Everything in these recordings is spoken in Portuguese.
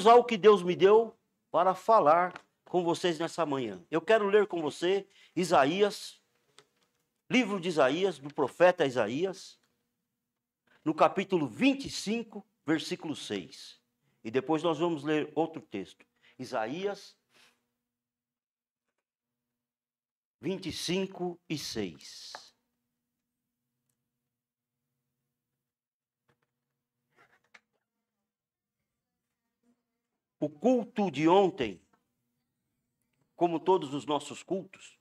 usar o que Deus me deu para falar com vocês nessa manhã. Eu quero ler com você Isaías, livro de Isaías, do profeta Isaías, no capítulo 25, versículo 6. E depois nós vamos ler outro texto. Isaías 25 e 6. O culto de ontem, como todos os nossos cultos,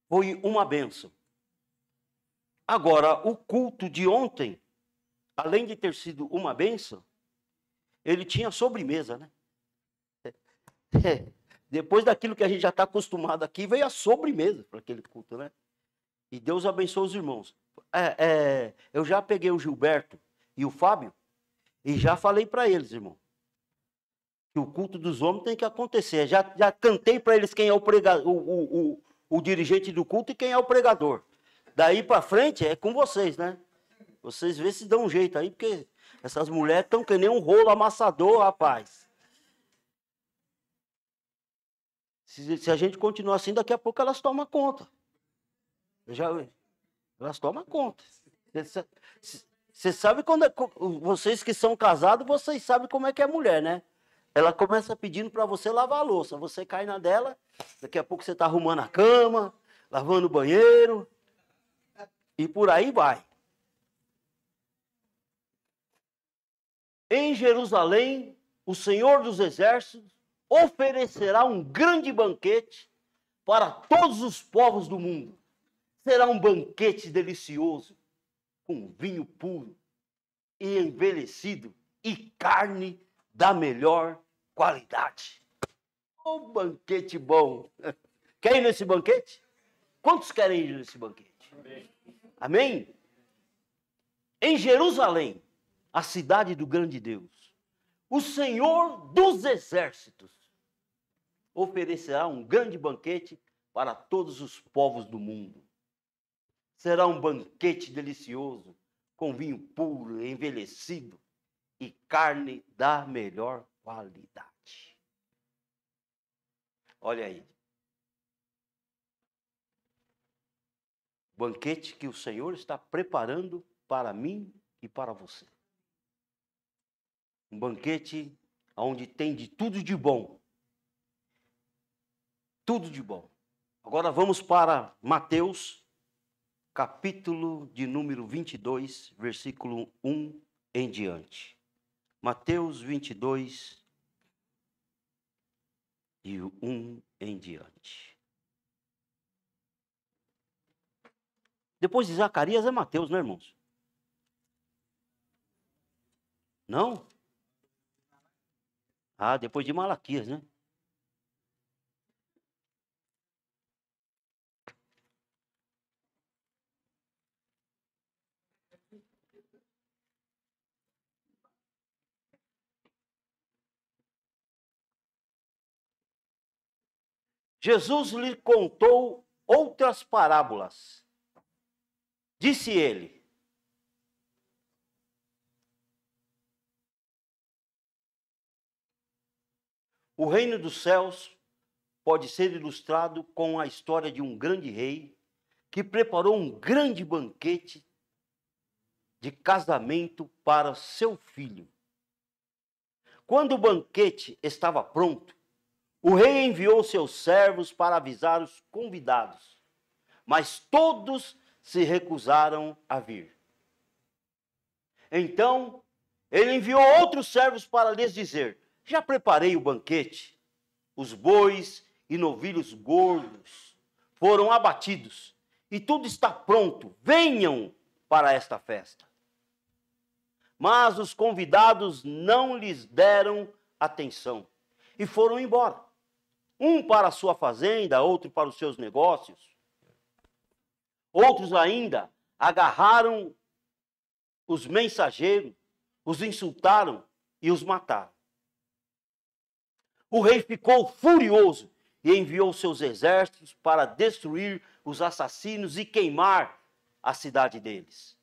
foi uma bênção. Agora, o culto de ontem, além de ter sido uma bênção, ele tinha sobremesa, né? Depois daquilo que a gente já está acostumado aqui, veio a sobremesa para aquele culto, né? E Deus abençoe os irmãos. Eu já peguei o Gilberto e o Fábio e já falei para eles, irmão, que o culto dos homens tem que acontecer. Já cantei para eles quem é o pregador, o dirigente do culto e quem é o pregador. Daí para frente é com vocês, né? Vocês vê se dão um jeito aí, porque essas mulheres estão que nem um rolo amassador, rapaz. Se a gente continuar assim, daqui a pouco elas tomam conta. Elas tomam conta. Você sabe quando... Vocês que são casados, vocês sabem como é que é mulher, né? Ela começa pedindo para você lavar a louça. Você cai na dela, daqui a pouco você está arrumando a cama, lavando o banheiro, e por aí vai. Em Jerusalém, o Senhor dos Exércitos oferecerá um grande banquete para todos os povos do mundo. Será um banquete delicioso, com vinho puro e envelhecido e carne da melhor qualidade. Oh, banquete bom! Quer ir nesse banquete? Quantos querem ir nesse banquete? Amém? Amém? Em Jerusalém, a cidade do grande Deus, o Senhor dos Exércitos oferecerá um grande banquete para todos os povos do mundo. Será um banquete delicioso, com vinho puro, envelhecido e carne da melhor qualidade. Olha aí. Banquete que o Senhor está preparando para mim e para você. Um banquete onde tem de tudo de bom. Tudo de bom. Agora vamos para Mateus, capítulo de número 22, versículo 1 em diante. Mateus 22 e 1 em diante. Depois de Zacarias é Mateus, né, irmãos? Não? Ah, depois de Malaquias, né? Jesus lhe contou outras parábolas. Disse ele: o reino dos céus pode ser ilustrado com a história de um grande rei que preparou um grande banquete de casamento para seu filho. Quando o banquete estava pronto, o rei enviou seus servos para avisar os convidados, mas todos se recusaram a vir. Então, ele enviou outros servos para lhes dizer: já preparei o banquete, os bois e novilhos gordos foram abatidos, e tudo está pronto, venham para esta festa. Mas os convidados não lhes deram atenção e foram embora. Um para a sua fazenda, outro para os seus negócios. Outros ainda agarraram os mensageiros, os insultaram e os mataram. O rei ficou furioso e enviou seus exércitos para destruir os assassinos e queimar a cidade deles.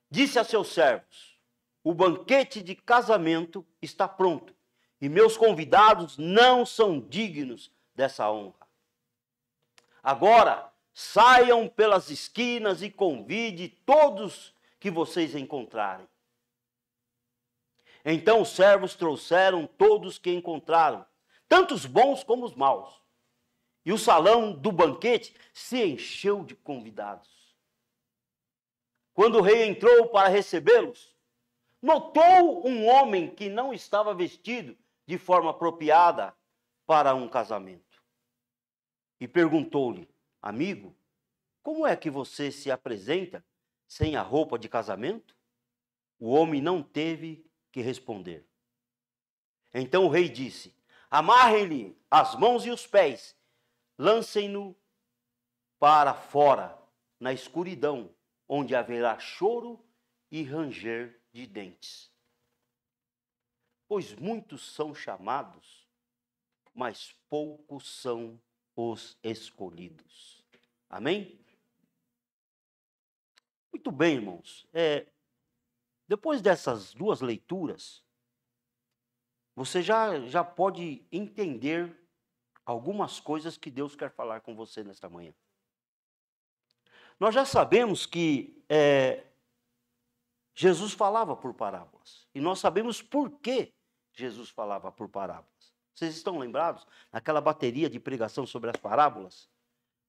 Disse a seus servos: o banquete de casamento está pronto, e meus convidados não são dignos dessa honra. Agora, saiam pelas esquinas e convide todos que vocês encontrarem. Então os servos trouxeram todos que encontraram, tanto os bons como os maus. E o salão do banquete se encheu de convidados. Quando o rei entrou para recebê-los, notou um homem que não estava vestido de forma apropriada para um casamento. E perguntou-lhe: amigo, como é que você se apresenta sem a roupa de casamento? O homem não teve que responder. Então o rei disse: amarrem-lhe as mãos e os pés, lancem-no para fora, na escuridão, onde haverá choro e ranger de dentes. Pois muitos são chamados, mas poucos são os escolhidos. Amém? Muito bem, irmãos. Depois dessas duas leituras, você já pode entender algumas coisas que Deus quer falar com você nesta manhã. Nós já sabemos que Jesus falava por parábolas. E nós sabemos por que Jesus falava por parábolas. Vocês estão lembrados? Naquela bateria de pregação sobre as parábolas?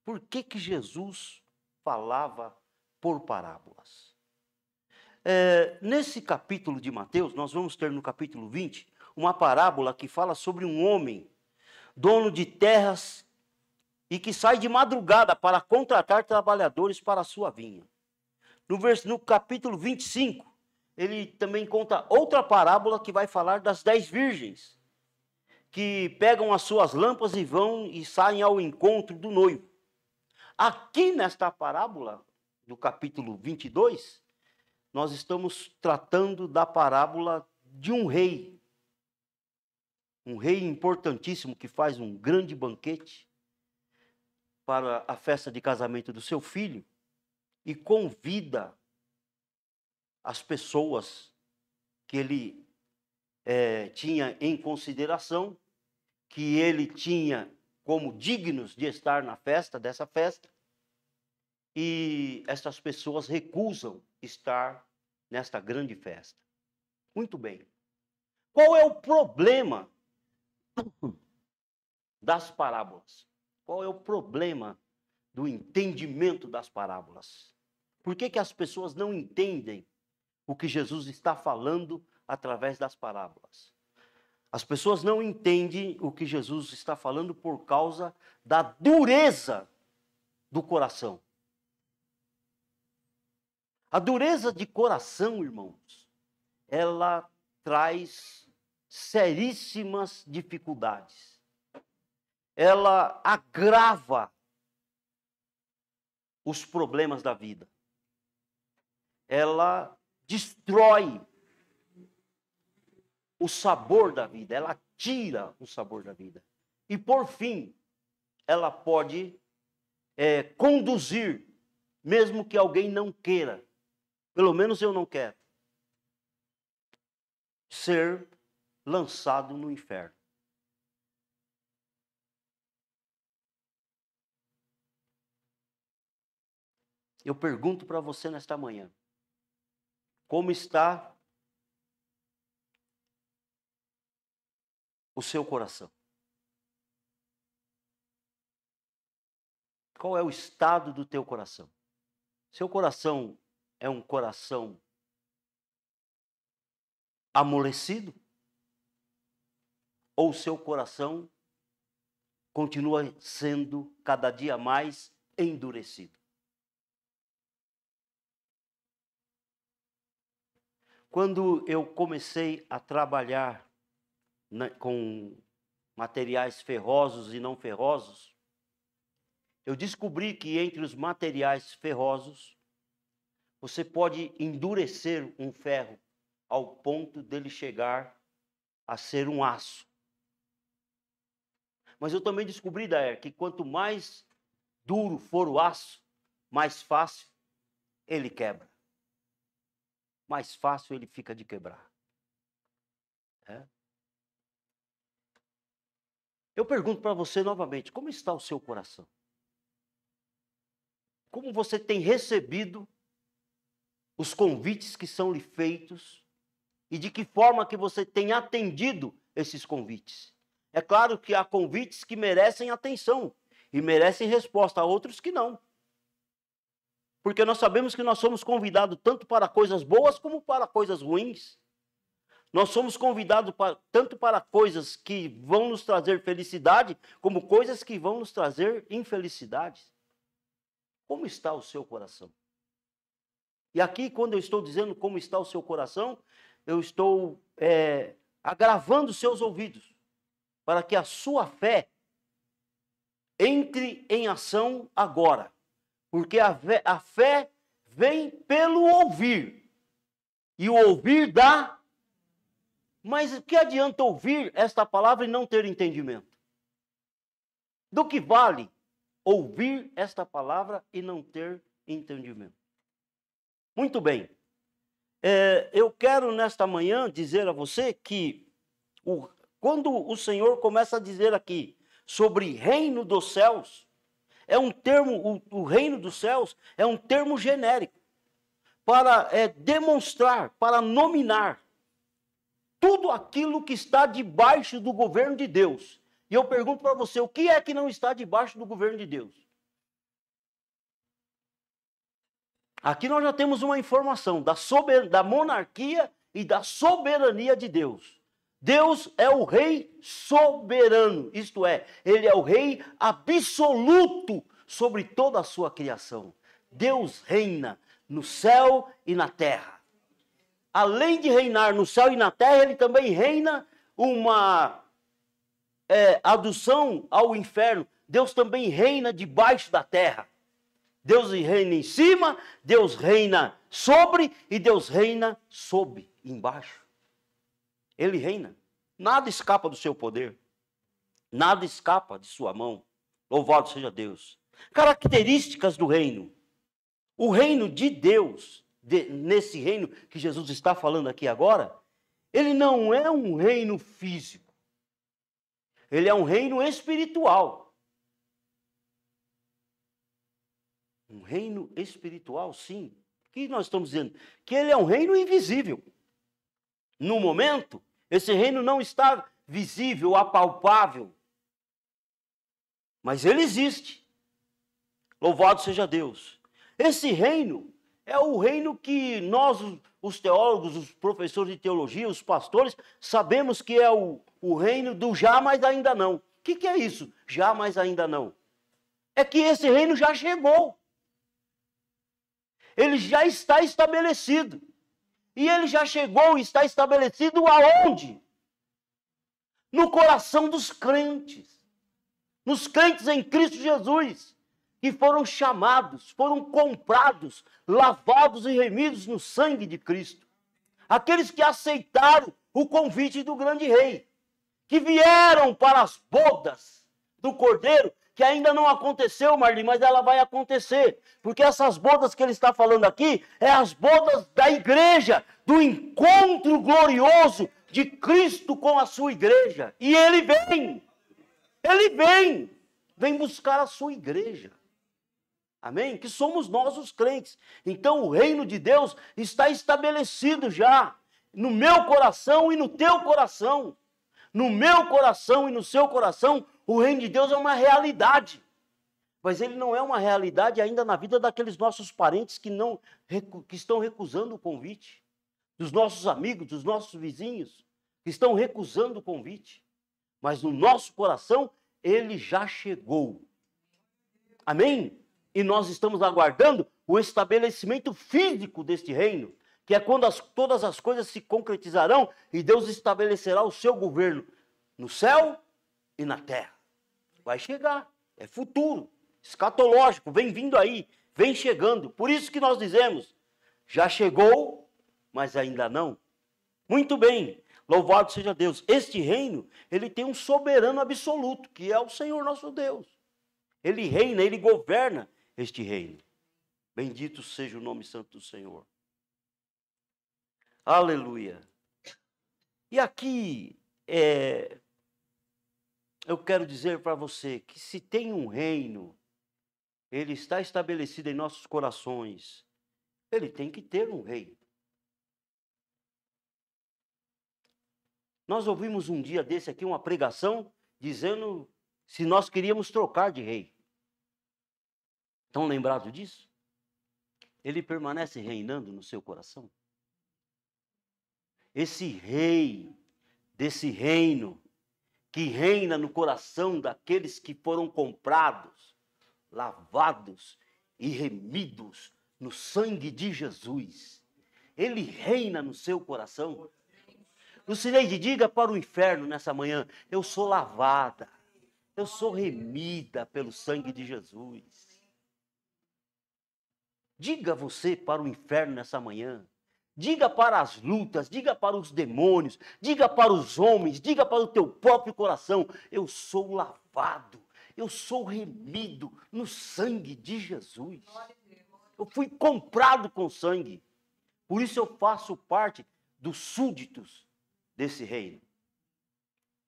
Por que Jesus falava por parábolas? Nesse capítulo de Mateus, nós vamos ter no capítulo 20, uma parábola que fala sobre um homem, dono de terras, e que sai de madrugada para contratar trabalhadores para a sua vinha. No capítulo 25, ele também conta outra parábola que vai falar das 10 virgens, que pegam as suas lâmpadas e vão e saem ao encontro do noivo. Aqui nesta parábola, do capítulo 22, nós estamos tratando da parábola de um rei importantíssimo que faz um grande banquete para a festa de casamento do seu filho e convida as pessoas que ele tinha em consideração, que ele tinha como dignos de estar na festa, dessa festa, e essas pessoas recusam estar nesta grande festa. Muito bem. Qual é o problema das parábolas? Qual é o problema do entendimento das parábolas? Por que as pessoas não entendem o que Jesus está falando através das parábolas? As pessoas não entendem o que Jesus está falando por causa da dureza do coração. A dureza de coração, irmãos, ela traz seríssimas dificuldades. Ela agrava os problemas da vida. Ela destrói o sabor da vida, ela tira o sabor da vida. E por fim, ela pode conduzir, mesmo que alguém não queira, pelo menos eu não quero, ser lançado no inferno. Eu pergunto para você nesta manhã, como está o seu coração? Qual é o estado do teu coração? Seu coração é um coração amolecido? Ou seu coração continua sendo cada dia mais endurecido? Quando eu comecei a trabalhar com materiais ferrosos e não ferrosos, eu descobri que entre os materiais ferrosos, você pode endurecer um ferro ao ponto dele chegar a ser um aço. Mas eu também descobri, Daer, que quanto mais duro for o aço, mais fácil ele quebra. mais fácil ele fica de quebrar. Eu pergunto para você novamente, como está o seu coração? Como você tem recebido os convites que são lhe feitos e de que forma que você tem atendido esses convites? É claro que há convites que merecem atenção e merecem resposta, há outros que não. Porque nós sabemos que nós somos convidados tanto para coisas boas como para coisas ruins. Nós somos convidados tanto para coisas que vão nos trazer felicidade, como coisas que vão nos trazer infelicidades. Como está o seu coração? E aqui, quando eu estou dizendo como está o seu coração, eu estou agravando seus ouvidos, para que a sua fé entre em ação agora. Porque a fé vem pelo ouvir. E o ouvir dá. Mas o que adianta ouvir esta palavra e não ter entendimento? Do que vale ouvir esta palavra e não ter entendimento? Muito bem. Eu quero nesta manhã dizer a você que quando o Senhor começa a dizer aqui sobre reino dos céus, é um termo, o reino dos céus é um termo genérico para demonstrar, para nominar tudo aquilo que está debaixo do governo de Deus. E eu pergunto para você, o que é que não está debaixo do governo de Deus? Aqui nós já temos uma informação da monarquia e da soberania de Deus. Deus é o rei soberano, isto é, ele é o rei absoluto sobre toda a sua criação. Deus reina no céu e na terra. Além de reinar no céu e na terra, ele também reina uma adução ao inferno. Deus também reina debaixo da terra. Deus reina em cima, Deus reina sobre e Deus reina sob, embaixo. Ele reina. Nada escapa do seu poder. Nada escapa de sua mão. Louvado seja Deus. Características do reino. O reino de Deus, nesse reino que Jesus está falando aqui agora, ele não é um reino físico. Ele é um reino espiritual. Um reino espiritual, sim. O que nós estamos dizendo? Que ele é um reino invisível. No momento, esse reino não está visível, apalpável. Mas ele existe. Louvado seja Deus. Esse reino é o reino que nós, os teólogos, os professores de teologia, os pastores, sabemos que é o reino do já, mas ainda não. O que é isso? Já, mas ainda não. É que esse reino já chegou. Ele já está estabelecido. E ele já chegou e está estabelecido aonde? No coração dos crentes. Nos crentes em Cristo Jesus, que foram chamados, foram comprados, lavados e remidos no sangue de Cristo. Aqueles que aceitaram o convite do grande rei, que vieram para as bodas do Cordeiro, que ainda não aconteceu, Marli, mas ela vai acontecer. Porque essas bodas que ele está falando aqui, é as bodas da igreja, do encontro glorioso de Cristo com a sua igreja. E ele vem buscar a sua igreja. Amém? Que somos nós os crentes. Então o reino de Deus está estabelecido já, no meu coração e no teu coração. No meu coração e no seu coração, o reino de Deus é uma realidade. Mas ele não é uma realidade ainda na vida daqueles nossos parentes que estão recusando o convite. Dos nossos amigos, dos nossos vizinhos, que estão recusando o convite. Mas no nosso coração, ele já chegou. Amém? E nós estamos aguardando o estabelecimento físico deste reino, que é quando todas as coisas se concretizarão e Deus estabelecerá o seu governo no céu e na terra. Vai chegar, é futuro, escatológico, vem vindo aí, vem chegando. Por isso que nós dizemos, já chegou, mas ainda não. Muito bem, louvado seja Deus. Este reino, ele tem um soberano absoluto, que é o Senhor nosso Deus. Ele reina, ele governa este reino. Bendito seja o nome santo do Senhor. Aleluia. E aqui, eu quero dizer para você que se tem um reino, ele está estabelecido em nossos corações, ele tem que ter um rei. Nós ouvimos um dia desse aqui uma pregação dizendo se nós queríamos trocar de rei. Estão lembrados disso? Ele permanece reinando no seu coração? Esse rei desse reino que reina no coração daqueles que foram comprados, lavados e remidos no sangue de Jesus. Ele reina no seu coração. Lucineide, diga para o inferno nessa manhã: eu sou lavada, eu sou remida pelo sangue de Jesus. Diga você para o inferno nessa manhã. Diga para as lutas, diga para os demônios, diga para os homens, diga para o teu próprio coração: eu sou lavado, eu sou remido no sangue de Jesus. Eu fui comprado com sangue. Por isso eu faço parte dos súditos desse reino.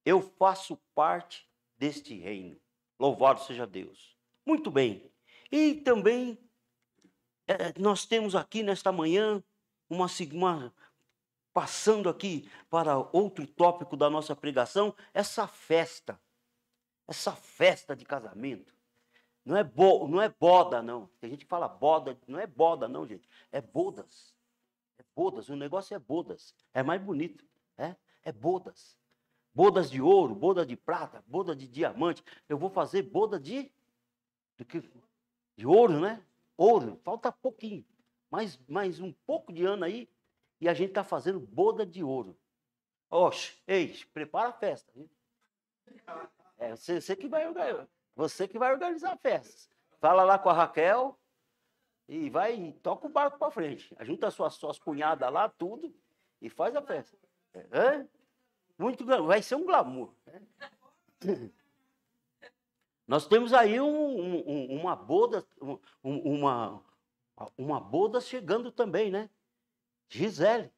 Eu faço parte deste reino. Louvado seja Deus. Muito bem. E também nós temos aqui nesta manhã passando aqui para outro tópico da nossa pregação, essa festa de casamento. Não é boda, não. Tem gente que fala boda, não é boda, não, gente. É bodas. É bodas, o negócio é bodas. É mais bonito, é bodas. Bodas de ouro, boda de prata, boda de diamante. Eu vou fazer boda de ouro, né? Ouro, falta pouquinho. Mais um pouco de ano aí, e a gente está fazendo boda de ouro. Oxe, ei, prepara a festa. Você que vai organizar a festa. Fala lá com a Raquel e toca o barco para frente. Junta suas cunhadas lá, tudo, e faz a festa. Vai ser um glamour. Nós temos aí uma boda, uma boda chegando também, né? Gisele,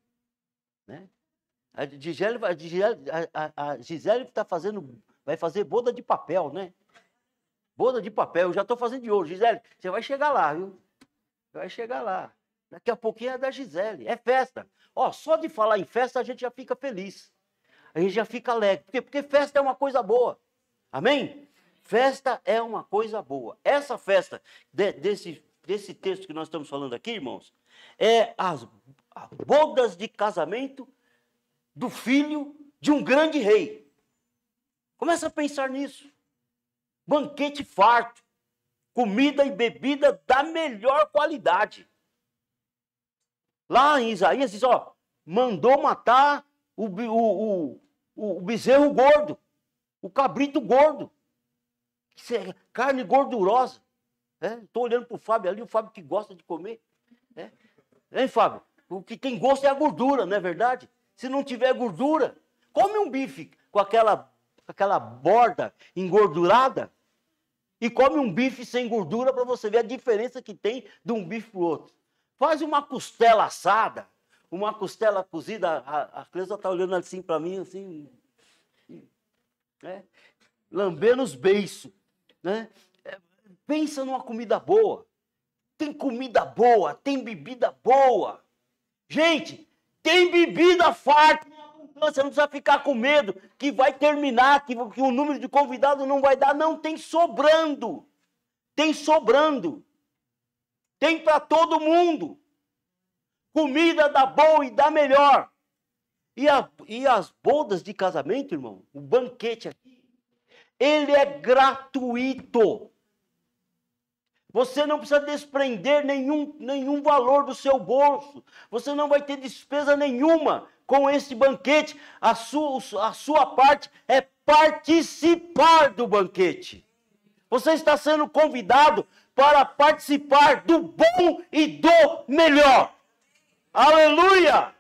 né? A Gisele vai fazer boda de papel, né? Boda de papel, eu já estou fazendo de ouro. Gisele, você vai chegar lá, viu? Vai chegar lá. Daqui a pouquinho é da Gisele, é festa. Só de falar em festa a gente já fica feliz. A gente já fica alegre. Porque festa é uma coisa boa. Amém? Festa é uma coisa boa. Essa festa desse texto que nós estamos falando aqui, irmãos, é as bodas de casamento do filho de um grande rei. Começa a pensar nisso. Banquete farto, comida e bebida da melhor qualidade. Lá em Isaías diz, mandou matar o bezerro gordo, o cabrito gordo, carne gordurosa. Estou olhando para o Fábio ali, o Fábio que gosta de comer. Hein, Fábio? O que tem gosto é a gordura, não é verdade? Se não tiver gordura, come um bife com aquela borda engordurada e come um bife sem gordura para você ver a diferença que tem de um bife para o outro. Faz uma costela assada, uma costela cozida, a Cleusa está olhando assim para mim, assim, lambendo os beiços, né? Pensa numa comida boa. Tem comida boa, tem bebida boa. Gente, tem bebida farta. Você não precisa ficar com medo que vai terminar, que o número de convidados não vai dar. Não, tem sobrando. Tem sobrando. Tem para todo mundo. Comida da boa e da melhor. E as bodas de casamento, irmão, o banquete aqui, ele é gratuito. Você não precisa desprender nenhum valor do seu bolso. Você não vai ter despesa nenhuma com esse banquete. A sua parte é participar do banquete. Você está sendo convidado para participar do bom e do melhor. Aleluia!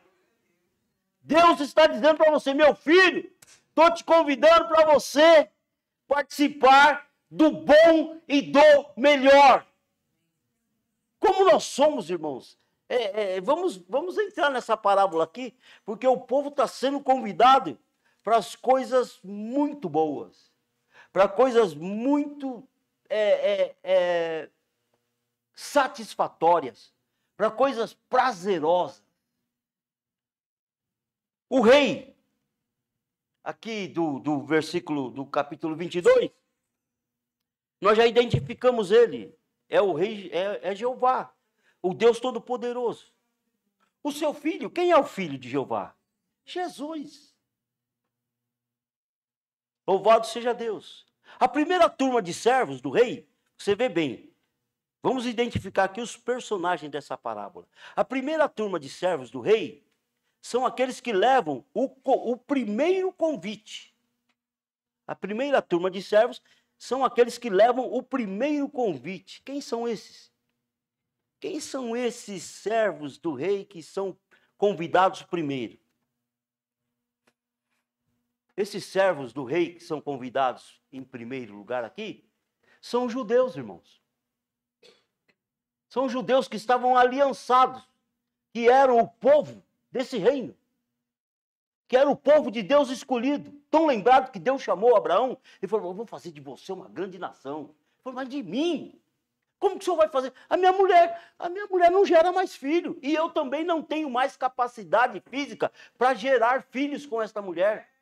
Deus está dizendo para você, meu filho, estou te convidando para você participar do bom e do melhor. Como nós somos, irmãos, Vamos entrar nessa parábola aqui, porque o povo está sendo convidado para as coisas muito boas, para coisas muito satisfatórias, para coisas prazerosas. O rei, aqui do versículo do capítulo 22, nós já identificamos ele. É o rei, é Jeová, o Deus Todo-Poderoso. O seu filho, quem é o filho de Jeová? Jesus. Louvado seja Deus. A primeira turma de servos do rei, você vê bem, vamos identificar aqui os personagens dessa parábola. A primeira turma de servos do rei são aqueles que levam o primeiro convite. A primeira turma de servos são aqueles que levam o primeiro convite. Quem são esses? Quem são esses servos do rei que são convidados primeiro? Esses servos do rei que são convidados em primeiro lugar aqui, são os judeus, irmãos. São os judeus que estavam aliançados, que eram o povo desse reino, que era o povo de Deus escolhido. Tão lembrado que Deus chamou Abraão e falou: eu vou fazer de você uma grande nação. Ele falou: mas de mim? Como que o senhor vai fazer? A minha mulher não gera mais filho. E eu também não tenho mais capacidade física para gerar filhos com esta mulher.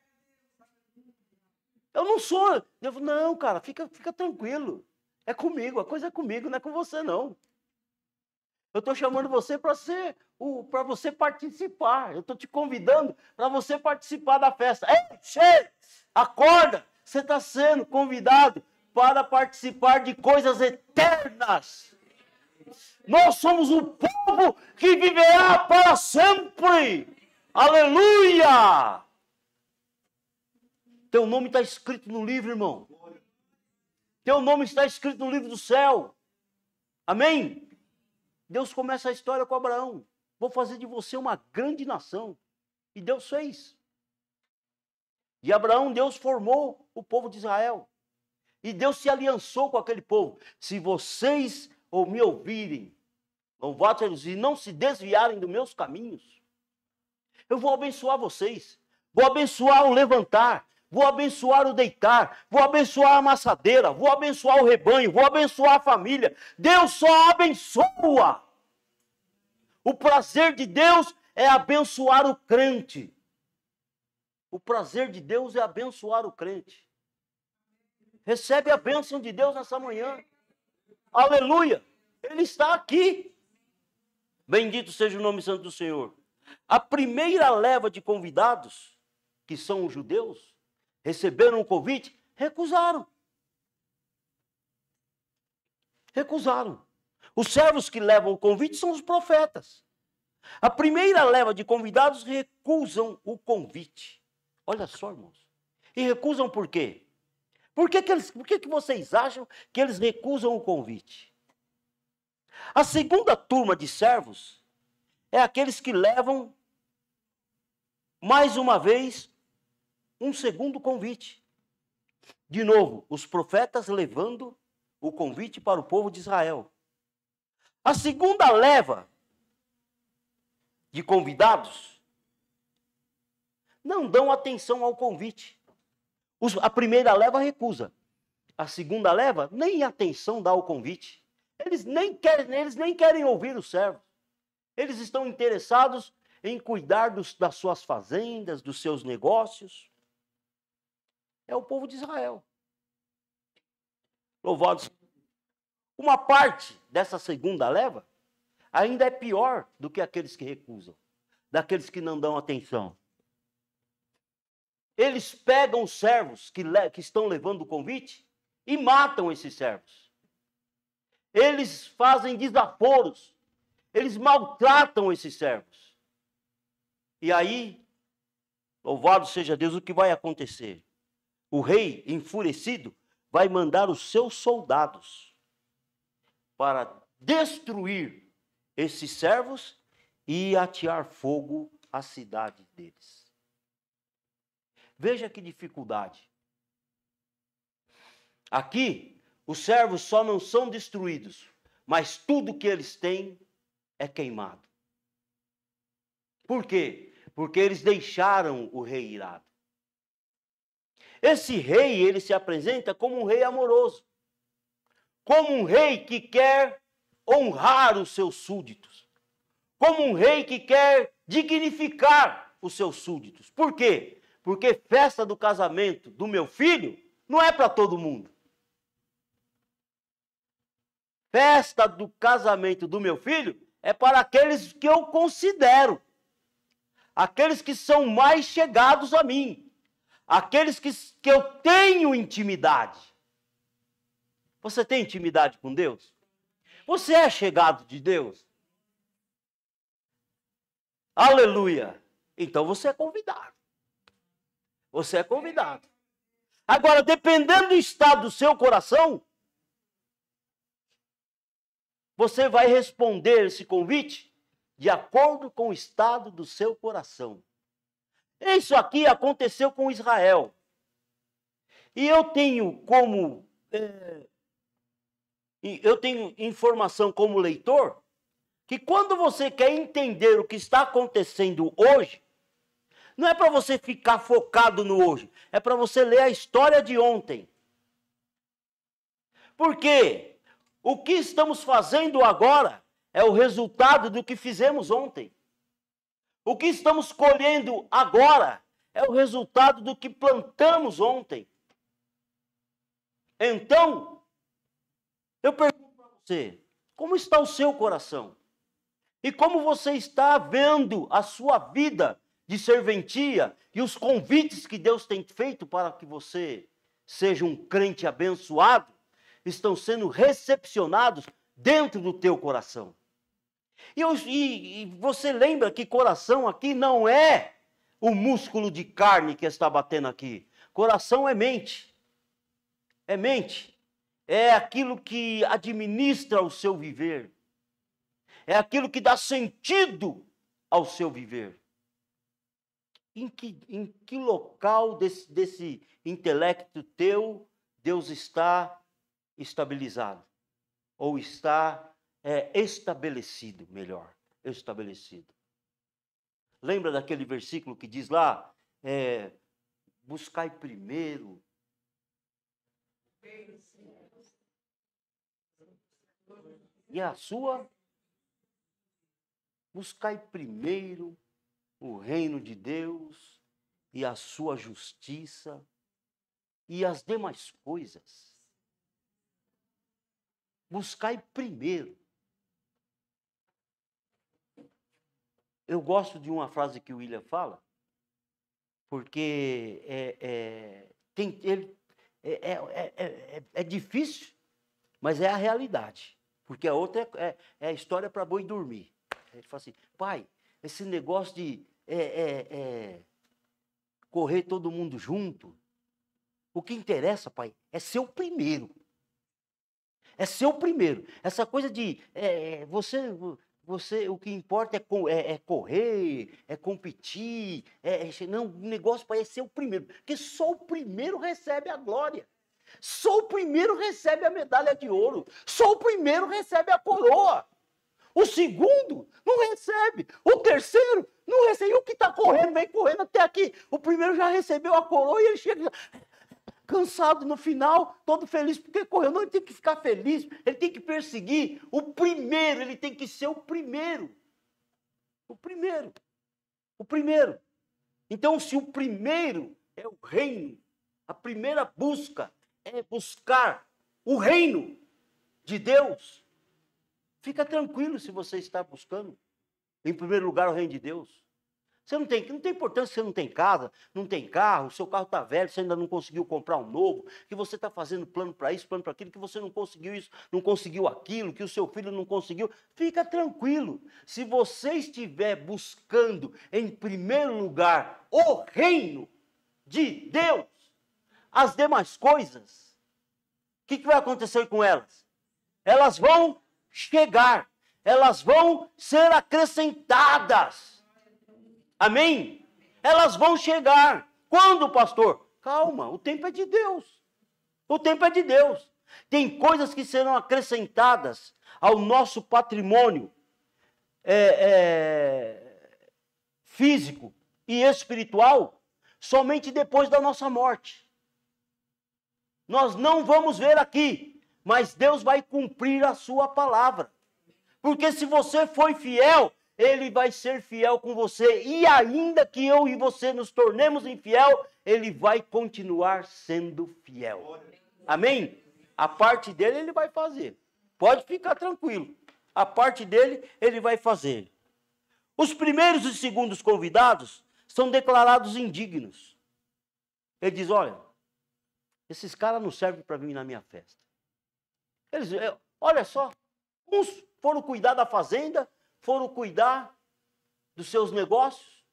Eu não sou. Eu falo: não, cara, fica tranquilo. É comigo, a coisa é comigo, não é com você, não. Eu estou chamando você para você participar. Eu estou te convidando para você participar da festa. Ei, acorda! Você está sendo convidado para participar de coisas eternas. Nós somos o povo que viverá para sempre. Aleluia! Teu nome está escrito no livro, irmão. Teu nome está escrito no livro do céu. Amém? Deus começa a história com Abraão. Vou fazer de você uma grande nação. E Deus fez. De Abraão, Deus formou o povo de Israel. E Deus se aliançou com aquele povo. Se vocês me ouvirem, louvados e não se desviarem dos meus caminhos, eu vou abençoar vocês. Vou abençoar o levantar. Vou abençoar o deitar. Vou abençoar a amassadeira. Vou abençoar o rebanho. Vou abençoar a família. Deus só abençoa. O prazer de Deus é abençoar o crente. O prazer de Deus é abençoar o crente. Recebe a bênção de Deus nessa manhã. Aleluia! Ele está aqui. Bendito seja o nome santo do Senhor. A primeira leva de convidados, que são os judeus, receberam o convite, recusaram. Recusaram. Os servos que levam o convite são os profetas. A primeira leva de convidados recusam o convite. Olha só, irmãos. E recusam por quê? Por que vocês acham que eles recusam o convite? A segunda turma de servos é aqueles que levam, mais uma vez, um segundo convite. De novo, os profetas levando o convite para o povo de Israel. A segunda leva de convidados não dão atenção ao convite. A primeira leva recusa. A segunda leva nem atenção dá ao convite. Eles nem querem ouvir os servos. Eles estão interessados em cuidar das suas fazendas, dos seus negócios. É o povo de Israel. Louvados. Uma parte dessa segunda leva ainda é pior do que aqueles que recusam, daqueles que não dão atenção. Eles pegam os servos que estão levando o convite e matam esses servos. Eles fazem desaforos. Eles maltratam esses servos. E aí, louvado seja Deus, o que vai acontecer? O rei, enfurecido, vai mandar os seus soldados para destruir esses servos e atear fogo à cidade deles. Veja que dificuldade. Aqui, os servos só não são destruídos, mas tudo que eles têm é queimado. Por quê? Porque eles deixaram o rei irado. Esse rei, ele se apresenta como um rei amoroso, como um rei que quer honrar os seus súditos, como um rei que quer dignificar os seus súditos. Por quê? Porque festa do casamento do meu filho não é para todo mundo. Festa do casamento do meu filho é para aqueles que eu considero, aqueles que são mais chegados a mim, aqueles que eu tenho intimidade. Você tem intimidade com Deus? Você é chegado de Deus? Aleluia! Então você é convidado. Você é convidado. Agora, dependendo do estado do seu coração, você vai responder esse convite de acordo com o estado do seu coração. Isso aqui aconteceu com Israel. E eu tenho informação como leitor, que quando você quer entender o que está acontecendo hoje, não é para você ficar focado no hoje, é para você ler a história de ontem. Por quê? O que estamos fazendo agora é o resultado do que fizemos ontem. O que estamos colhendo agora é o resultado do que plantamos ontem. Então, eu pergunto para você, como está o seu coração? E como você está vendo a sua vida de serventia e os convites que Deus tem feito para que você seja um crente abençoado, estão sendo recepcionados dentro do teu coração. E você lembra que coração aqui não é o músculo de carne que está batendo aqui. Coração é mente. É mente. É aquilo que administra o seu viver. É aquilo que dá sentido ao seu viver. Em que local desse intelecto teu Deus está estabilizado? Ou está estabelecido, melhor, estabelecido. Lembra daquele versículo que diz lá, buscai primeiro e a sua, buscai primeiro o reino de Deus e a sua justiça e as demais coisas. Buscai primeiro. Eu gosto de uma frase que o William fala, porque é difícil, mas é a realidade. Porque a outra é a história para boi dormir. Ele fala assim, pai, esse negócio de correr todo mundo junto, o que interessa, pai, é ser o primeiro. É ser o primeiro. Essa coisa de você, o que importa é correr, é competir. Não, o negócio pai, é ser o primeiro. Porque só o primeiro recebe a glória. Só o primeiro recebe a medalha de ouro. Só o primeiro recebe a coroa. O segundo não recebe. O terceiro não recebe. E o que está correndo, vem correndo até aqui. O primeiro já recebeu a coroa e ele chega cansado no final, todo feliz porque correu. Não, ele tem que ficar feliz, ele tem que perseguir o primeiro, ele tem que ser o primeiro. O primeiro. O primeiro. Então, se o primeiro é o reino, a primeira busca é buscar o reino de Deus, fica tranquilo se você está buscando, em primeiro lugar, o reino de Deus. Você não tem importância se você não tem casa, não tem carro, o seu carro está velho, você ainda não conseguiu comprar um novo, que você está fazendo plano para isso, plano para aquilo, que você não conseguiu isso, não conseguiu aquilo, que o seu filho não conseguiu. Fica tranquilo. Se você estiver buscando, em primeiro lugar, o reino de Deus, as demais coisas, o que vai acontecer com elas? Elas vão chegar, elas vão ser acrescentadas. Amém? Elas vão chegar. Quando, pastor? Calma, o tempo é de Deus. O tempo é de Deus. Tem coisas que serão acrescentadas ao nosso patrimônio físico e espiritual somente depois da nossa morte. Nós não vamos ver aqui, mas Deus vai cumprir a sua palavra. Porque se você foi fiel, Ele vai ser fiel com você. E ainda que eu e você nos tornemos infiel, Ele vai continuar sendo fiel. Amém? A parte dele Ele vai fazer. Pode ficar tranquilo. A parte dele Ele vai fazer. Os primeiros e segundos convidados são declarados indignos. Ele diz, olha, esses caras não servem para vir na minha festa. Eles, olha só, uns foram cuidar da fazenda, foram cuidar dos seus negócios.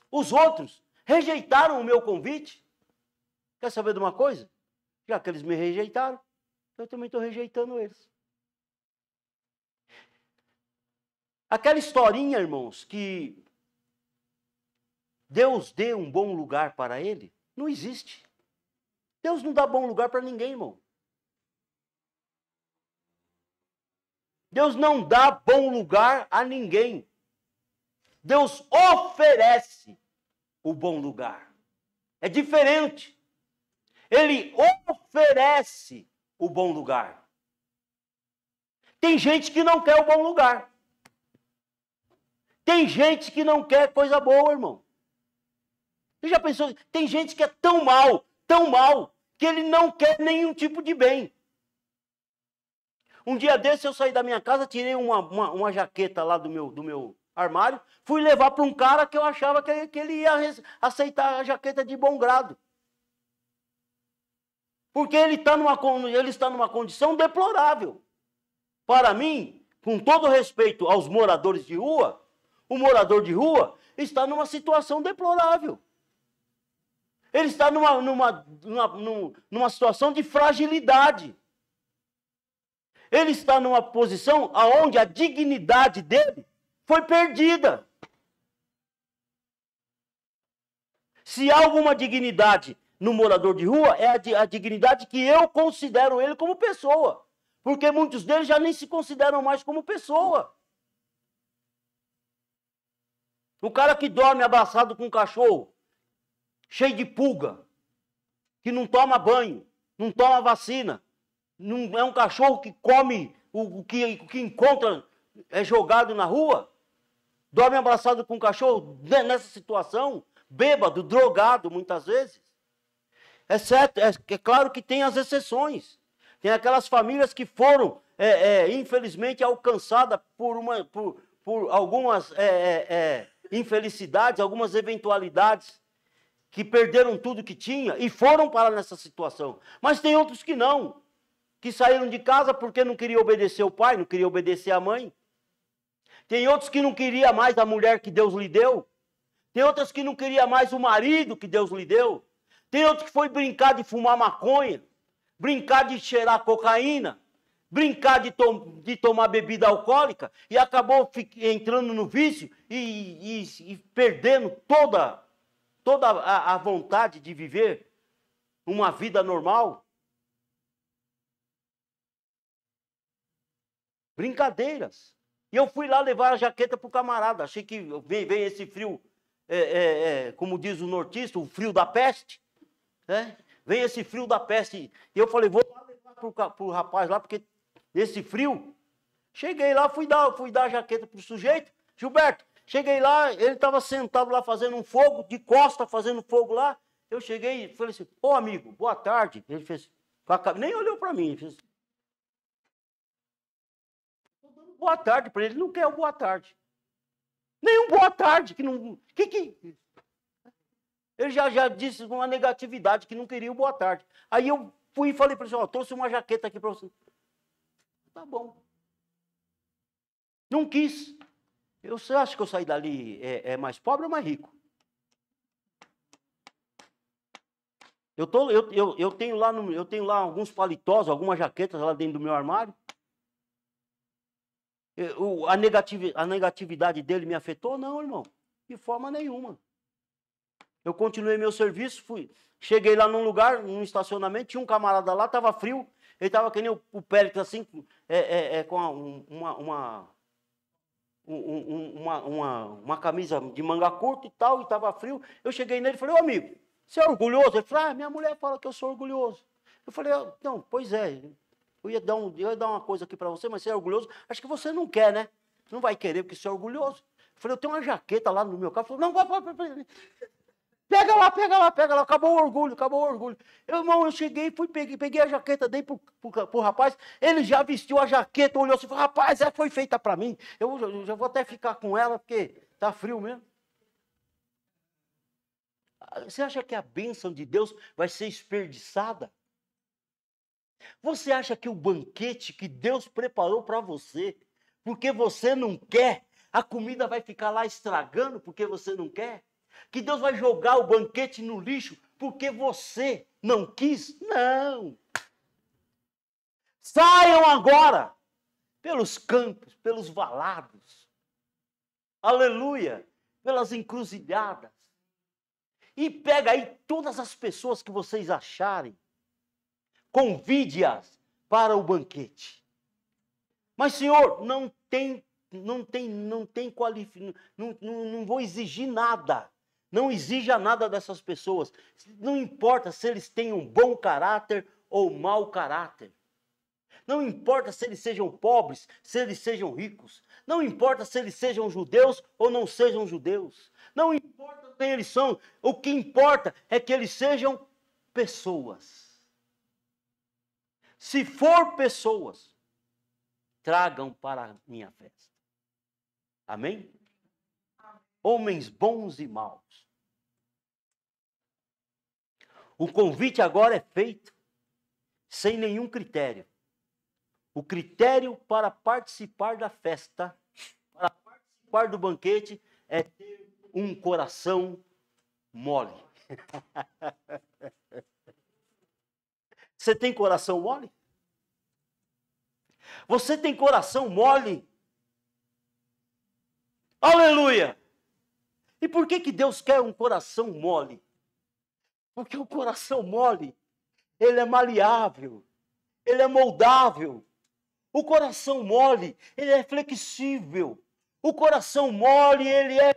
Os outros rejeitaram o meu convite. Quer saber de uma coisa? Já que eles me rejeitaram, eu também estou rejeitando eles. Aquela historinha, irmãos, que Deus dê um bom lugar para ele, não existe. Deus não dá bom lugar para ninguém, irmão. Deus não dá bom lugar a ninguém. Deus oferece o bom lugar. É diferente. Ele oferece o bom lugar. Tem gente que não quer o bom lugar. Tem gente que não quer coisa boa, irmão. Você já pensou? Tem gente que é tão mal, que ele não quer nenhum tipo de bem. Um dia desse eu saí da minha casa, tirei uma jaqueta lá do meu armário, fui levar para um cara que eu achava que ele ia aceitar a jaqueta de bom grado. Porque ele está numa condição deplorável. Para mim, com todo respeito aos moradores de rua, o morador de rua está numa situação deplorável. Ele está numa situação de fragilidade. Ele está numa posição onde a dignidade dele foi perdida. Se há alguma dignidade no morador de rua, é a dignidade que eu considero ele como pessoa. Porque muitos deles já nem se consideram mais como pessoa. O cara que dorme abraçado com um cachorro, cheio de pulga, que não toma banho, não toma vacina, não é um cachorro que come o que encontra jogado na rua, dorme abraçado com um cachorro, nessa situação, bêbado, drogado muitas vezes. É certo, é claro que tem as exceções. Tem aquelas famílias que foram, infelizmente, alcançadas por algumas infelicidades, algumas eventualidades, que perderam tudo que tinha e foram parar nessa situação. Mas tem outros que não, que saíram de casa porque não queriam obedecer o pai, não queriam obedecer a mãe. Tem outros que não queriam mais a mulher que Deus lhe deu. Tem outros que não queriam mais o marido que Deus lhe deu. Tem outros que foi brincar de fumar maconha, brincar de cheirar cocaína, brincar de tomar bebida alcoólica e acabou entrando no vício e perdendo toda a vontade de viver uma vida normal. Brincadeiras. E eu fui lá levar a jaqueta para o camarada. Achei que vem esse frio, como diz o nortista, o frio da peste. Vem esse frio da peste. E eu falei, vou lá levar para o rapaz lá, porque esse frio. Cheguei lá, fui dar a jaqueta para o sujeito. Gilberto, cheguei lá, ele estava sentado lá fazendo um fogo, de costa fazendo fogo lá. Eu cheguei e falei assim, ô amigo, boa tarde. Ele fez, nem olhou para mim. Ele fez, boa tarde para ele, não quer o boa tarde. Nem um boa tarde, que não... Ele já disse uma negatividade, que não queria o boa tarde. Aí eu fui e falei para ele, ó, trouxe uma jaqueta aqui para você. Tá bom. Não quis. Você acha que eu saí dali mais pobre ou mais rico? Eu tenho lá alguns paletós, algumas jaquetas lá dentro do meu armário. A negatividade dele me afetou? Não, irmão. De forma nenhuma. Eu continuei meu serviço, cheguei lá num lugar, num estacionamento, tinha um camarada lá, estava frio, ele estava que nem o Péricles, assim, com uma camisa de manga curta e tal, e estava frio. Eu cheguei nele e falei, ô amigo, você é orgulhoso? Ele falou, minha mulher fala que eu sou orgulhoso. Eu falei, não, pois é, eu ia dar uma coisa aqui para você, mas você é orgulhoso? Acho que você não quer, né? Não vai querer porque você é orgulhoso. Eu falei, eu tenho uma jaqueta lá no meu carro. Ele falou, não, pega lá, acabou o orgulho. Eu cheguei, peguei a jaqueta, dei pro rapaz, ele já vestiu a jaqueta, olhou assim, falou, rapaz, essa foi feita para mim, eu já vou até ficar com ela, porque tá frio mesmo. Você acha que a bênção de Deus vai ser desperdiçada? Você acha que o banquete que Deus preparou para você, porque você não quer, a comida vai ficar lá estragando porque você não quer? Que Deus vai jogar o banquete no lixo porque você não quis? Não! Saiam agora pelos campos, pelos valados, aleluia, pelas encruzilhadas, e pega aí todas as pessoas que vocês acharem, convide-as para o banquete. Mas, Senhor, não vou exigir nada. Não exija nada dessas pessoas. Não importa se eles tenham bom caráter ou mau caráter. Não importa se eles sejam pobres, se eles sejam ricos. Não importa se eles sejam judeus ou não sejam judeus. Não importa quem eles são. O que importa é que eles sejam pessoas. Se for pessoas, tragam para a minha festa. Amém? Homens bons e maus. O convite agora é feito sem nenhum critério. O critério para participar da festa, para participar do banquete, é ter um coração mole. Você tem coração mole? Você tem coração mole? Aleluia! E por que Deus quer um coração mole? Porque o coração mole, ele é maleável, ele é moldável. O coração mole, ele é flexível. O coração mole, ele é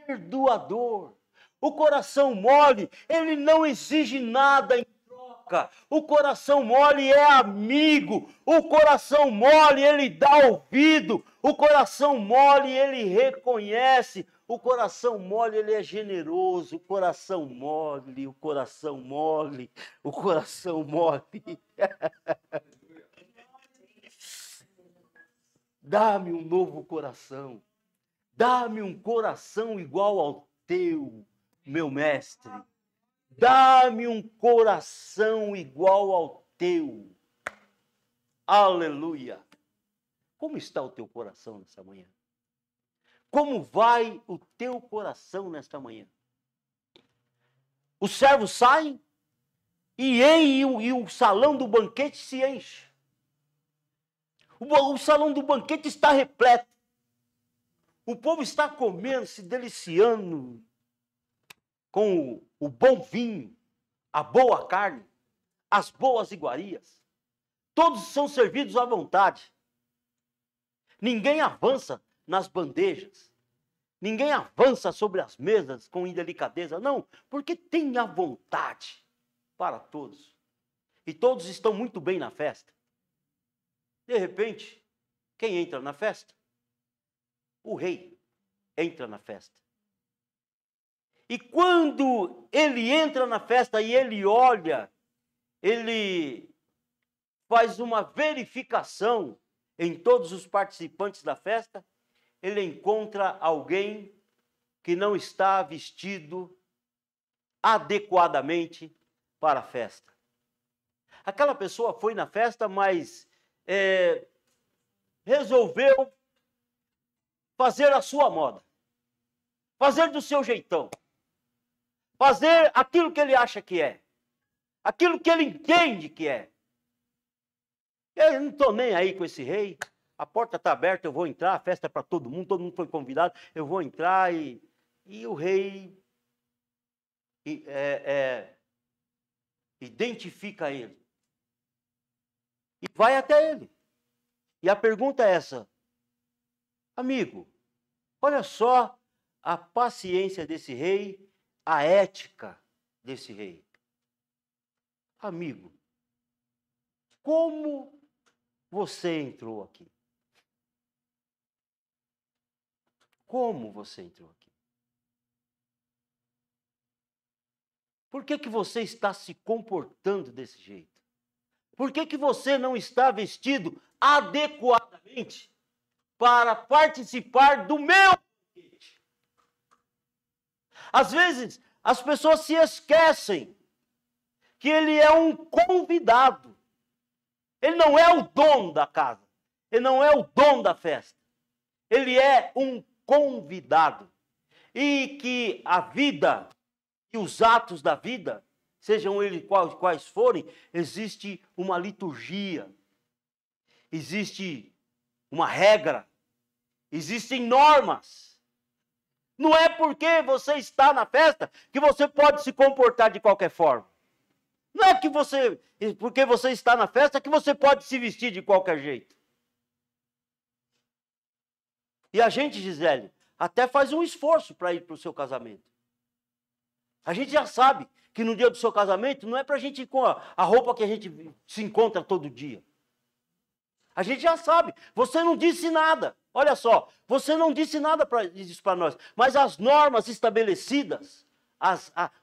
perdoador. O coração mole, ele não exige nada em troca. O coração mole é amigo. O coração mole, ele dá ouvido. O coração mole, ele reconhece. O coração mole, ele é generoso. O coração mole, o coração mole, o coração mole. Dá-me um novo coração. Dá-me um coração igual ao teu, meu mestre. Dá-me um coração igual ao teu. Aleluia. Como está o teu coração nessa manhã? Como vai o teu coração nesta manhã? Os servos saem e o salão do banquete se enche. O salão do banquete está repleto. O povo está comendo, se deliciando com o bom vinho, a boa carne, as boas iguarias. Todos são servidos à vontade. Ninguém avança nas bandejas. Ninguém avança sobre as mesas com indelicadeza. Não, porque tem a vontade para todos. E todos estão muito bem na festa. De repente, quem entra na festa? O rei entra na festa. E quando ele entra na festa e ele olha, ele faz uma verificação em todos os participantes da festa, ele encontra alguém que não está vestido adequadamente para a festa. Aquela pessoa foi na festa, mas resolveu fazer a sua moda, fazer do seu jeitão, fazer aquilo que ele acha que é, aquilo que ele entende que é. Eu não estou nem aí com esse rei, a porta está aberta, eu vou entrar, a festa é para todo mundo foi convidado, eu vou entrar e o rei identifica ele. E vai até ele. E a pergunta é essa: amigo, Olha só a paciência desse rei, a ética desse rei. Amigo, como você entrou aqui? Como você entrou aqui? Por que que você está se comportando desse jeito? Por que que você não está vestido adequadamente para participar do meu banquete? Às vezes, as pessoas se esquecem que ele é um convidado. Ele não é o dono da casa. Ele não é o dono da festa. Ele é um convidado. E que a vida e os atos da vida, sejam eles quais forem, existe uma liturgia, existe uma regra, existem normas. Não é porque você está na festa que você pode se comportar de qualquer forma. Não é que porque você está na festa, que você pode se vestir de qualquer jeito. E a gente, Gisele, até faz um esforço para ir para o seu casamento. A gente já sabe que no dia do seu casamento não é para a gente ir com a roupa que a gente se encontra todo dia. A gente já sabe. Você não disse nada. Olha só, você não disse nada disso para nós. Mas as normas estabelecidas,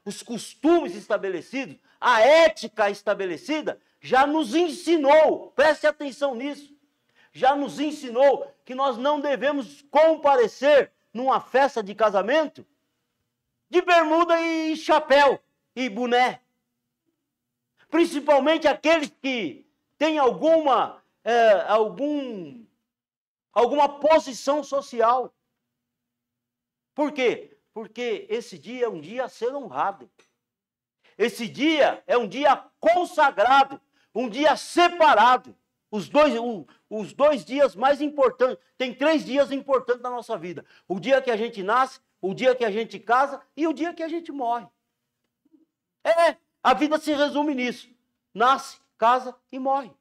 os costumes estabelecidos, a ética estabelecida, já nos ensinou, preste atenção nisso, já nos ensinou que nós não devemos comparecer numa festa de casamento de bermuda e chapéu e boné. Principalmente aqueles que têm alguma posição social. Por quê? Porque esse dia é um dia a ser honrado. Esse dia é um dia consagrado, um dia separado. Os dois dias mais importantes, tem 3 dias importantes na nossa vida. O dia que a gente nasce, o dia que a gente casa e o dia que a gente morre. A vida se resume nisso. Nasce, casa e morre.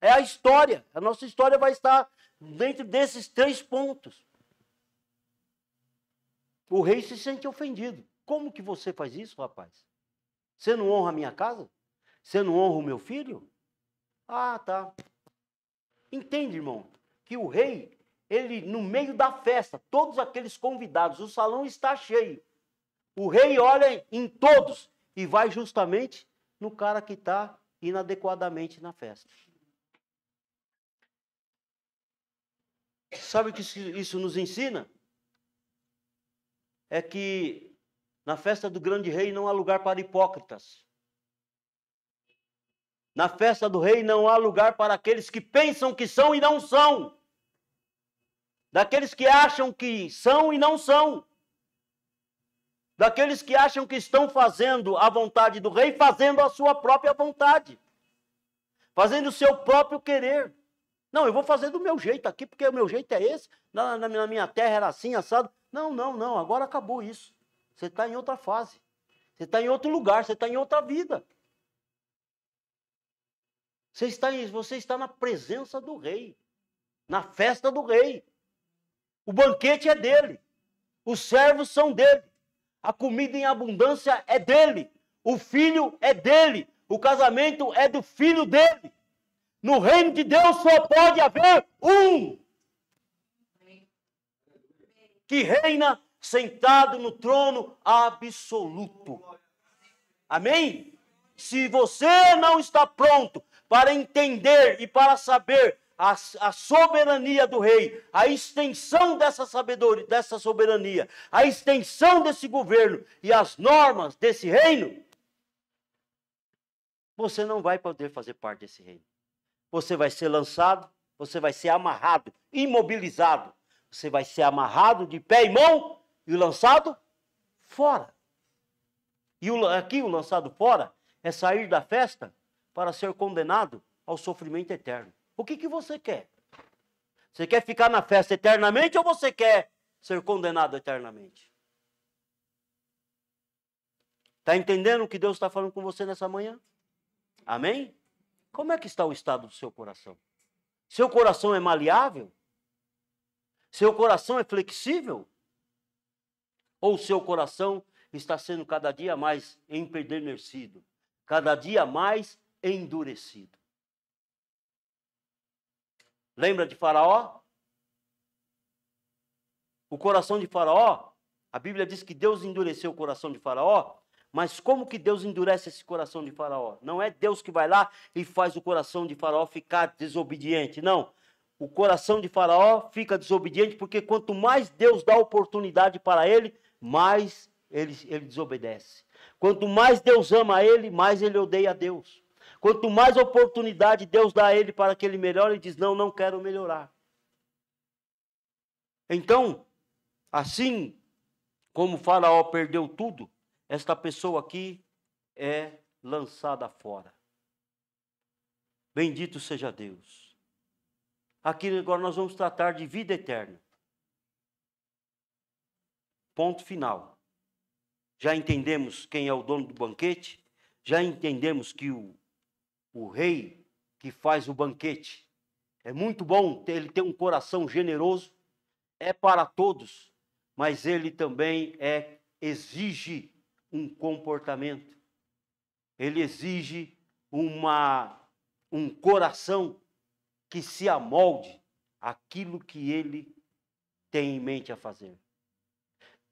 É a história. A nossa história vai estar dentro desses 3 pontos. O rei se sente ofendido. Como que você faz isso, rapaz? Você não honra a minha casa? Você não honra o meu filho? Ah, tá. Entende, irmão, que o rei, ele no meio da festa, todos aqueles convidados, o salão está cheio. O rei olha em todos e vai justamente no cara que está inadequadamente na festa. Sabe o que isso nos ensina? É que na festa do grande rei não há lugar para hipócritas. Na festa do rei não há lugar para aqueles que pensam que são e não são. Daqueles que acham que são e não são. Daqueles que acham que estão fazendo a vontade do rei, fazendo a sua própria vontade. Fazendo o seu próprio querer. Não, eu vou fazer do meu jeito aqui, porque o meu jeito é esse. Na minha terra era assim, assado. Não, agora acabou isso. Você está em outra fase. Você está em outro lugar, você está em outra vida. Você está na presença do rei. Na festa do rei. O banquete é dele. Os servos são dele. A comida em abundância é dele. O filho é dele. O casamento é do filho dele. No reino de Deus só pode haver um que reina sentado no trono absoluto. Amém? Se você não está pronto para entender e para saber a soberania do rei, a extensão dessa sabedoria, dessa soberania, a extensão desse governo e as normas desse reino, você não vai poder fazer parte desse reino. Você vai ser lançado, você vai ser amarrado, imobilizado. Você vai ser amarrado de pé e mão e lançado fora. E aqui o lançado fora é sair da festa para ser condenado ao sofrimento eterno. O que você quer? Você quer ficar na festa eternamente ou você quer ser condenado eternamente? Está entendendo o que Deus está falando com você nessa manhã? Amém? Como é que está o estado do seu coração? Seu coração é maleável? Seu coração é flexível? Ou seu coração está sendo cada dia mais empedernecido, cada dia mais endurecido? Lembra de Faraó? O coração de Faraó, a Bíblia diz que Deus endureceu o coração de Faraó, mas como que Deus endurece esse coração de Faraó? Não é Deus que vai lá e faz o coração de Faraó ficar desobediente, não. O coração de Faraó fica desobediente porque quanto mais Deus dá oportunidade para ele, mais ele desobedece. Quanto mais Deus ama ele, mais ele odeia a Deus. Quanto mais oportunidade Deus dá a ele para que ele melhore, ele diz, não, não quero melhorar. Então, assim como Faraó perdeu tudo, esta pessoa aqui é lançada fora. Bendito seja Deus. Aqui agora nós vamos tratar de vida eterna. Ponto final. Já entendemos quem é o dono do banquete, já entendemos que o rei que faz o banquete é muito bom, ele tem um coração generoso, é para todos, mas ele também exige um comportamento, ele exige um coração que se amolde àquilo que ele tem em mente a fazer.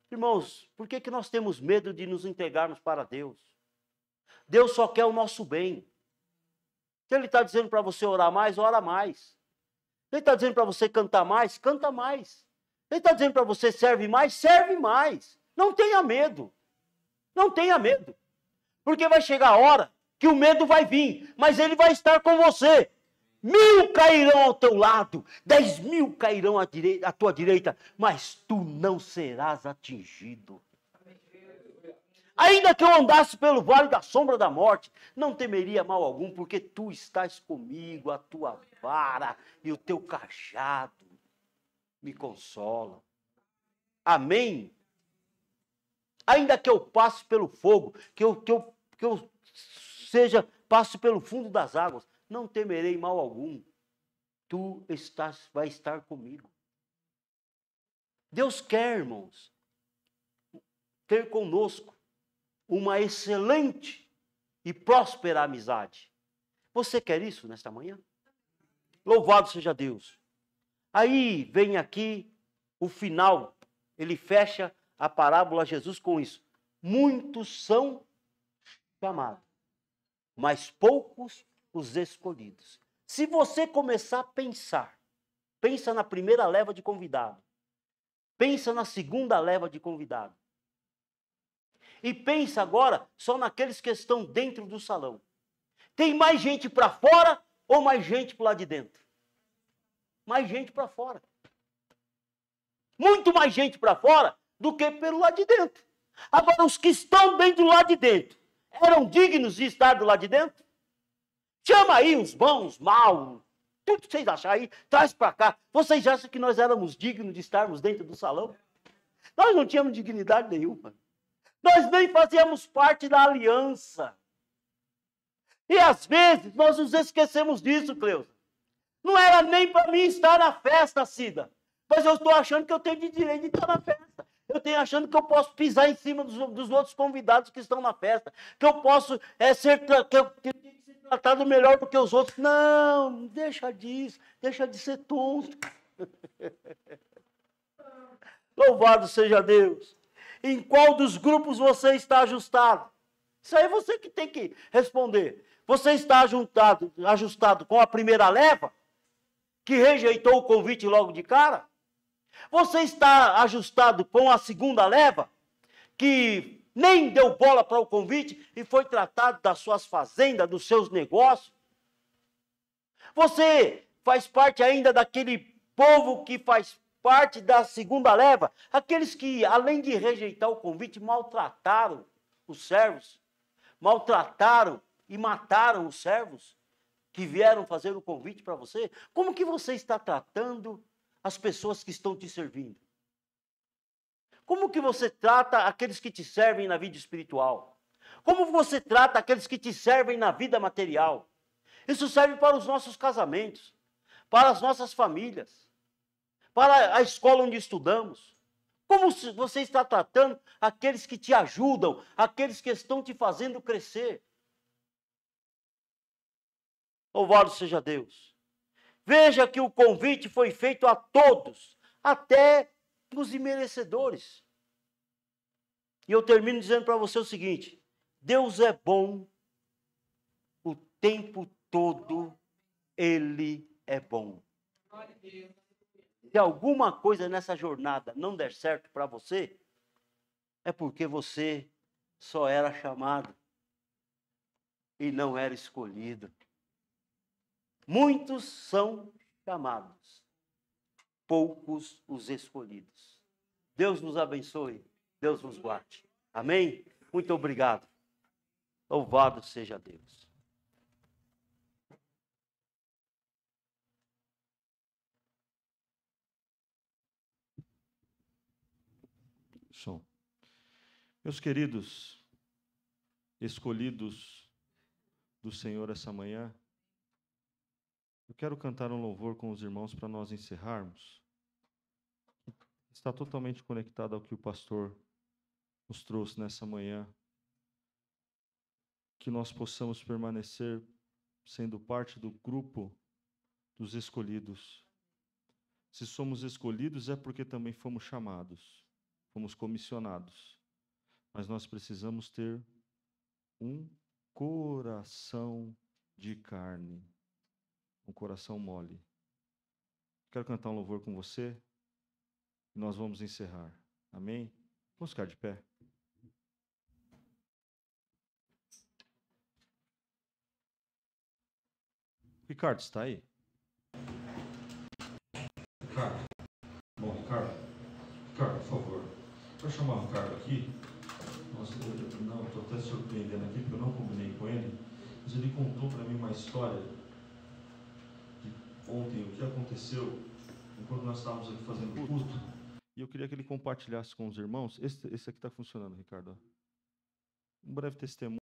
Irmãos, por que nós temos medo de nos entregarmos para Deus? Deus só quer o nosso bem. Se Ele está dizendo para você orar mais, ora mais. Ele está dizendo para você cantar mais, canta mais. Ele está dizendo para você serve mais, serve mais. Não tenha medo. Não tenha medo. Porque vai chegar a hora que o medo vai vir, mas ele vai estar com você. 1000 cairão ao teu lado, 10.000 cairão à tua direita, mas tu não serás atingido. Ainda que eu andasse pelo vale da sombra da morte, não temeria mal algum, porque tu estás comigo, a tua vara e o teu cajado me consolam. Amém? Ainda que eu passe pelo fogo, que eu passe pelo fundo das águas, não temerei mal algum. Tu vai estar comigo. Deus quer, irmãos, ter conosco uma excelente e próspera amizade. Você quer isso nesta manhã? Louvado seja Deus. Aí vem aqui o final. Ele fecha a parábola Jesus com isso. Muitos são chamados, mas poucos os escolhidos. Se você começar a pensar, pensa na primeira leva de convidado, pensa na segunda leva de convidado, e pensa agora só naqueles que estão dentro do salão. Tem mais gente para fora ou mais gente para lá de dentro? Mais gente para fora. Muito mais gente para fora do que pelo lado de dentro. Agora, os que estão bem do lado de dentro, eram dignos de estar do lado de dentro? Chama aí os bons, os maus, tudo que vocês acharem aí, traz para cá. Vocês acham que nós éramos dignos de estarmos dentro do salão? Nós não tínhamos dignidade nenhuma. Nós nem fazíamos parte da aliança. E às vezes nós nos esquecemos disso, Cleusa. Não era nem para mim estar na festa, Cida. Mas eu estou achando que eu tenho de direito de estar na festa. Eu tenho achando que eu posso pisar em cima dos outros convidados que estão na festa. Que eu posso ser tratado melhor do que os outros. Não, deixa disso. Deixa de ser tonto. Louvado seja Deus. Em qual dos grupos você está ajustado? Isso aí é você que tem que responder. Você está ajustado com a primeira leva, que rejeitou o convite logo de cara? Você está ajustado com a segunda leva, que nem deu bola para o convite e foi tratado das suas fazendas, dos seus negócios? Você faz parte ainda daquele povo que faz parte da segunda leva, aqueles que, além de rejeitar o convite, maltrataram os servos, maltrataram e mataram os servos que vieram fazer o convite para você? Como que você está tratando as pessoas que estão te servindo? Como que você trata aqueles que te servem na vida espiritual? Como você trata aqueles que te servem na vida material? Isso serve para os nossos casamentos, para as nossas famílias, para a escola onde estudamos? Como você está tratando aqueles que te ajudam, aqueles que estão te fazendo crescer? Louvado seja Deus. Veja que o convite foi feito a todos, até os imerecedores. E eu termino dizendo para você o seguinte: Deus é bom o tempo todo, Ele é bom. Se alguma coisa nessa jornada não der certo para você, é porque você só era chamado e não era escolhido. Muitos são chamados, poucos os escolhidos. Deus nos abençoe, Deus nos guarde. Amém? Muito obrigado. Louvado seja Deus. Som. Meus queridos, escolhidos do Senhor essa manhã, eu quero cantar um louvor com os irmãos para nós encerrarmos. Está totalmente conectado ao que o pastor nos trouxe nessa manhã. Que nós possamos permanecer sendo parte do grupo dos escolhidos. Se somos escolhidos é porque também fomos chamados, fomos comissionados. Mas nós precisamos ter um coração de carne, um coração mole. Quero cantar um louvor com você e nós vamos encerrar. Amém? Vamos ficar de pé. Ricardo, está aí? Ricardo. Bom, Ricardo, por favor. Vou chamar o Ricardo aqui. Nossa, não, estou até surpreendendo aqui, porque eu não combinei com ele. Mas ele contou para mim uma história de ontem, o que aconteceu enquanto nós estávamos aqui fazendo o culto. E eu queria que ele compartilhasse com os irmãos. Esse aqui está funcionando, Ricardo. Um breve testemunho.